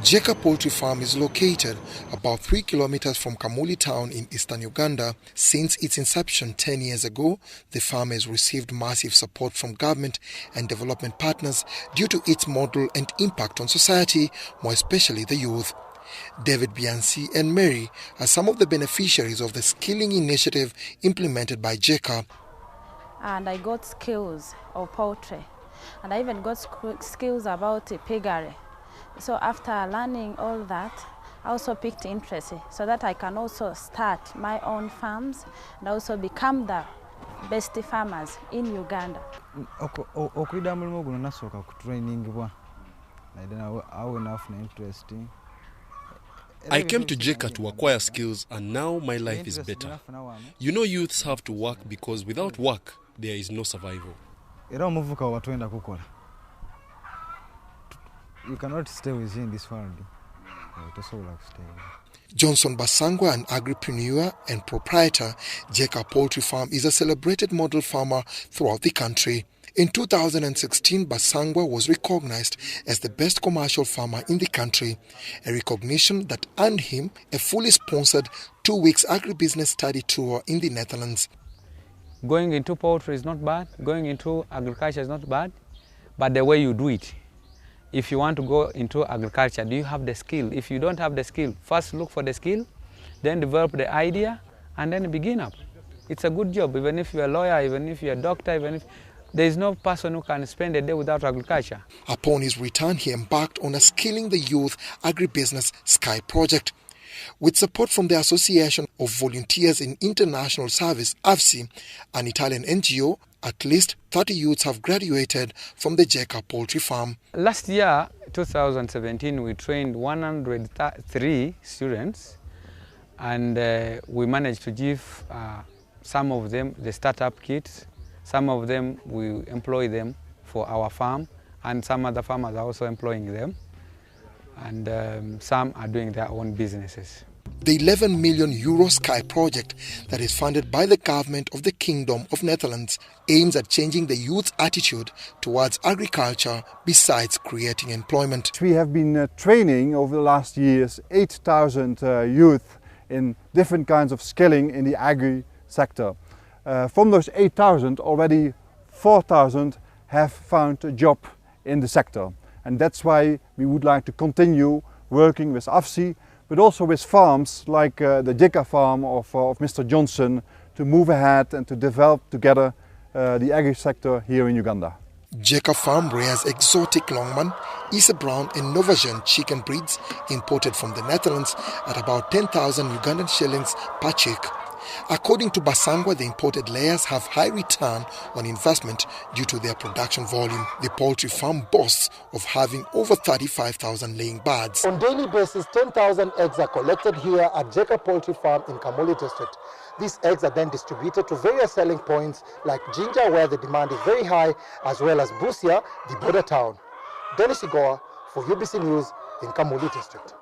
Jeka Poultry Farm is located about 3 kilometers from Kamuli town in eastern Uganda. Since its inception 10 years ago, the farm has received massive support from government and development partners due to its model and impact on society, more especially the youth. David, Biansi and Mary are some of the beneficiaries of the skilling initiative implemented by Jeka. And I got skills of poultry, and I even got skills about piggery. So after learning all that, I also picked interest so that I can also start my own farms and also become the best farmers in Uganda. I came to Jeka to acquire skills, and now my life is better. You know, youths have to work because without work, there is no survival. You cannot stay within this world. Johnson Basangwa, an agripreneur and proprietor, Jeka Poultry Farm is a celebrated model farmer throughout the country. In 2016, Basangwa was recognized as the best commercial farmer in the country, a recognition that earned him a fully sponsored 2-week agribusiness study tour in the Netherlands. Going into poultry is not bad, going into agriculture is not bad, but the way you do it. If you want to go into agriculture, do you have the skill? If you don't have the skill, first look for the skill, then develop the idea, and then begin up. It's a good job, even if you're a lawyer, even if you're a doctor, even if there is no person who can spend a day without agriculture. Upon his return, he embarked on a Skilling the Youth Agribusiness Sky project. With support from the Association of Volunteers in International Service, AFSI, an Italian NGO, at least 30 youths have graduated from the Jeka Poultry Farm. Last year, 2017, we trained 103 students, and we managed to give some of them the startup kits. Some of them we employ them for our farm, and some other farmers are also employing them, and some are doing their own businesses. The €11 million Sky project that is funded by the government of the Kingdom of Netherlands aims at changing the youth's attitude towards agriculture besides creating employment. We have been training over the last years 8,000 youth in different kinds of skilling in the agri sector. From those 8,000, already 4,000 have found a job in the sector. And that's why we would like to continue working with AFSI, but also with farms like the Jeka farm of Mr. Johnson, to move ahead and to develop together the agri sector here in Uganda. Jeka farm rears exotic Longman, Isa Brown and Novasian chicken breeds imported from the Netherlands at about 10,000 Ugandan shillings per chick. According to Basangwa, the imported layers have high return on investment due to their production volume. The poultry farm boasts of having over 35,000 laying birds. On a daily basis, 10,000 eggs are collected here at Jeka Poultry Farm in Kamuli district. These eggs are then distributed to various selling points like Jinja, where the demand is very high, as well as Busia, the border town. Dennis Igoa for UBC News in Kamuli district.